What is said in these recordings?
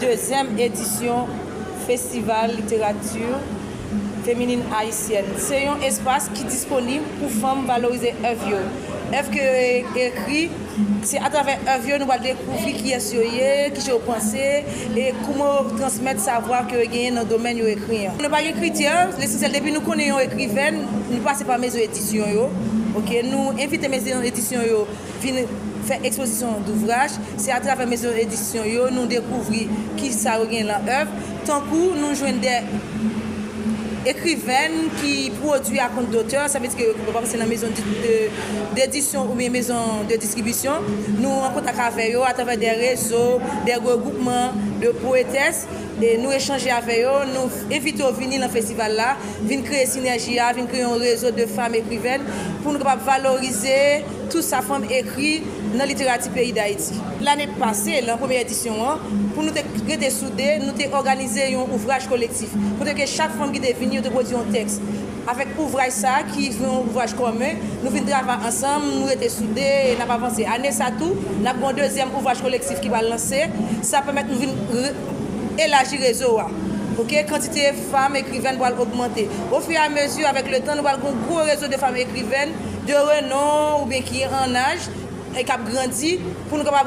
Deuxième édition Festival Littérature Féminine Haïtienne. C'est un espace qui est disponible pour femmes valoriser œuvres. Œuvres que écrit, c'est à travers œuvres nous allons découvrir qui est sur qui j'ai pensé et comment transmettre savoir que gagne dans le domaine où écrit. Nous pas écriture, l'essentiel depuis nous connaissons écrivaine, nous passons par maison édition OK, nous invitons maison édition venir faire exposition d'ouvrages, c'est à travers maison édition nous découvrir qui ça gagne dans l'œuvre. Tant que nous joignons des écrivaines qui produisent à compte d'auteur, ça veut dire que nous ne pas passer dans la maison d'édition ou bien maison de distribution. Nous en contact avec eux à travers des réseaux, des regroupements de poétesses. Et nous échanger avec eux, nous invitons à venir dans le festival là, venir créer synergie, venir créer un réseau de femmes écrivaines pour nous valoriser tout ça femmes écrites dans la littérature pays d'Haïti. L'année passée, la première édition, pour nous être soudés, nous avons organisé un ouvrage collectif. Pour que chaque femme qui est venue produire un texte. Avec l'ouvrage ça, qui est un ouvrage commun, nous venons travailler ensemble, nous étions soudés et nous avons avancé. Année ça tout, nous avons un deuxième ouvrage collectif qui va lancer. Ça permet de nous élargir le réseau. OK, quantité de femmes écrivaines va augmenter. Au fur et à mesure, avec le temps, nous avons un gros réseau de femmes écrivaines de renom ou bien qui est en âge et qui a grandi pour nous rendre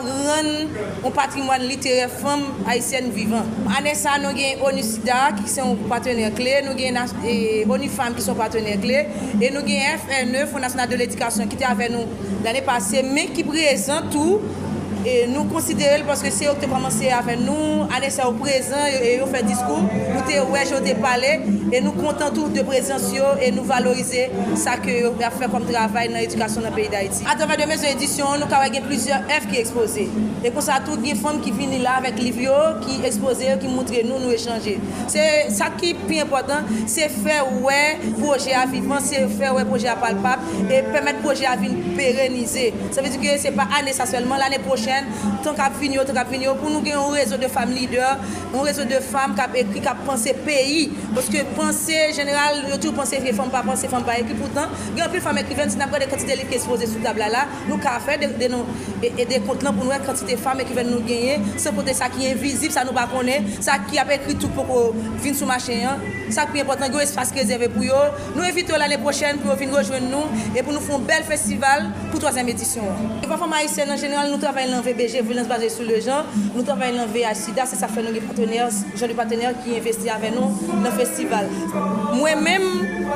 un patrimoine littéraire femmes haïtiennes vivant. Année ça, nous avons ONU-SIDA qui sont partenaires clés, nous avons ONU Femmes qui sont partenaires clés et nous avons FNE, Fonds national de l'éducation, qui était avec nous l'année passée, mais qui présente tout. Et nous considérons parce que c'est eux qui ont commencé avec nous, année ça au présent, et ils fait discours, nous avons parlé, et nous comptons tout de présence et nous valoriser ça que nous avons fait comme travail dans l'éducation dans le pays d'Haïti. À travers de mes éditions, nous avons plusieurs œuvres qui sont exposées. Et comme ça, toutes les femmes qui viennent là avec les livres, qui exposent, qui montrent nous échanger. C'est ça qui est plus important, c'est faire projet à vivant, c'est faire projet à palpable et permettre projet à venir pérenniser. Ça veut dire que ce n'est pas année ça seulement, l'année prochaine. Tant qu'à finir, pour nous gagner un réseau de femmes leaders, un réseau de femmes qui écrit, qui pensé pays. Parce que penser général, tout penser femmes pas penser femmes pas écrit. Pourtant, il y a plus de femmes écrivaines, si nous avons des quantités de livres qui sont exposées sur la table là, nous avons fait des contenants pour nous, quantité de femmes écrivaines nous gagner, sans compter ça qui est invisible, ça nous pas connaît, ça qui a écrit tout pour venir sur le marché. Ça qui est important, il y a un espace réservé pour eux. Nous invitons l'année prochaine pour venir rejoindre nous et pour nous faire un bel festival pour la 3e édition. Les femmes haïtiennes en général, nous travaillons dans VBG, violence basée sur le genre. Nous travaillons dans VIH-Sida, c'est ça fait nous des partenaires, gens de partenaires qui investissent avec nous dans le festival. Moi-même,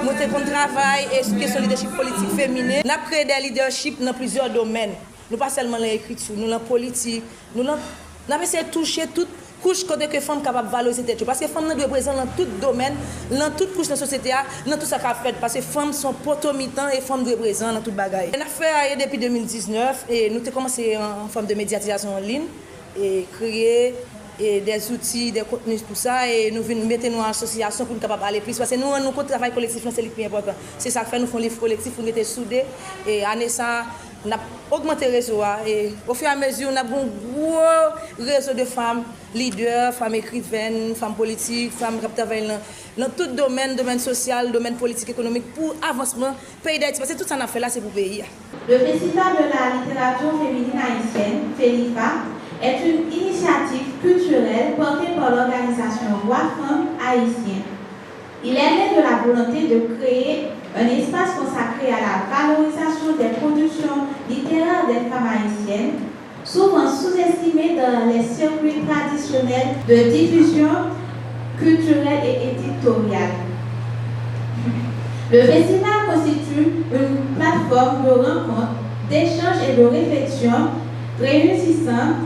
moi je travaille sur la question leadership politique féminin. Nous avons créé des leaderships dans plusieurs domaines. Nous pas seulement dans l'écriture, nous dans la politique, nous avons essayé de toucher toute couche côté que femmes capables de valoriser tête parce que femmes doivent être présentes dans tout domaine, dans toute couche de la société, dans tout ça qu'a fait parce que femmes sont potomitants et femmes doivent être présentes dans toute bagaille. On a fait depuis 2019 et nous avons commencé en forme de médiatisation en ligne et créer des outils, des contenus pour ça et nous venons mettre nous en association pour nous capables d'aller plus parce que nous notre travail collectif c'est le plus important. C'est ça que fait nous faisons livre collectif pour nous être soudés et année ça on a augmenté le réseau et au fur et à mesure on a un gros réseau de femmes leaders, femmes écrivaines, femmes politiques, femmes qui travaillent dans tout domaine social, domaine politique, économique pour avancement pays d'Haïti parce que tout ça qu'on a fait là c'est pour le pays. Le Festival de la littérature féminine haïtienne, FELIFA, est une initiative culturelle portée par l'organisation Voix Femmes Haïtienne. Il est né de la volonté de créer un espace consacré à la valorisation des productions littéraires des femmes haïtiennes, souvent sous-estimées dans les circuits traditionnels de diffusion culturelle et éditoriale. Le festival constitue une plateforme de rencontres, d'échanges et de réflexion réunissant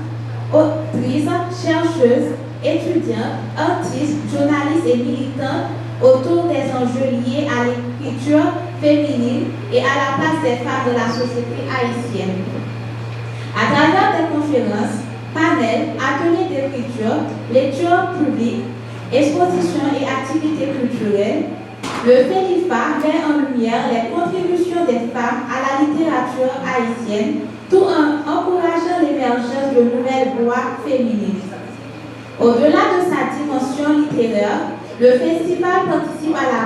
autrices, chercheuses, étudiants, artistes, journalistes et militants autour des enjeux liés à l'écriture féminine et à la place des femmes dans la société haïtienne. À travers des conférences, panels, ateliers d'écriture, lectures publiques, expositions et activités culturelles, le FELIFA met en lumière les contributions des femmes à la littérature haïtienne, tout en encourageant l'émergence de nouvelles voix féminines. Au-delà de sa dimension littéraire, le festival participe à la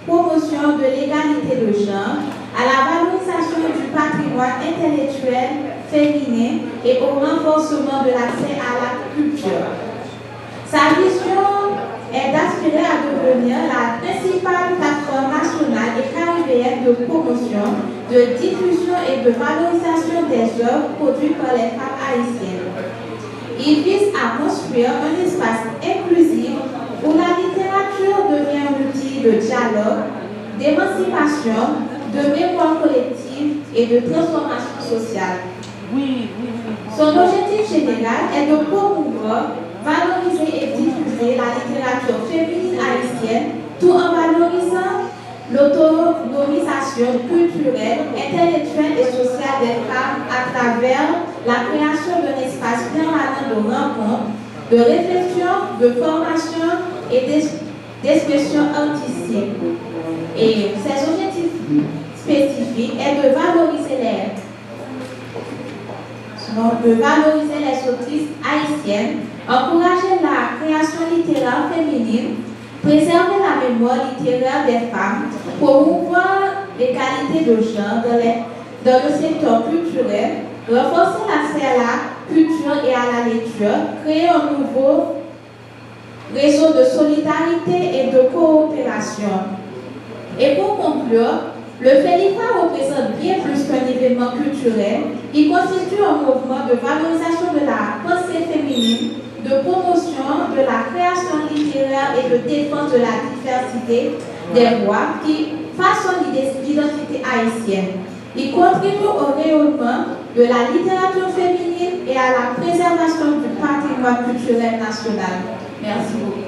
promotion de l'égalité de genre, à la valorisation du patrimoine intellectuel féminin et au renforcement de l'accès à la culture. de diffusion et de valorisation des œuvres produites par les femmes haïtiennes. Il vise à construire un espace inclusif où la littérature devient un outil de dialogue, d'émancipation, de mémoire collective et de transformation sociale. Son objectif général est de promouvoir, valoriser et diffuser la littérature féminine haïtienne tout en valorisant l'autonomisation culturelle, intellectuelle et sociale des femmes à travers la création d'un espace permanent de rencontre, de réflexion, de formation et d'expression artistique. Et ses objectifs spécifiques est de valoriser les autrices haïtiennes, encourager la création littéraire féminine, préserver la mémoire littéraire des femmes, promouvoir l'égalité de genre dans le secteur culturel, renforcer l'accès à la culture et à la lecture, créer un nouveau réseau de solidarité et de coopération. Et pour conclure, le FELIFA représente bien plus qu'un événement culturel. Il constitue un mouvement de valorisation de la pensée féminine, de promotion de la création littéraire et de défense de la diversité des voix qui façonnent l'identité haïtienne. Il contribue au rayonnement de la littérature féminine et à la préservation du patrimoine culturel national. Merci beaucoup.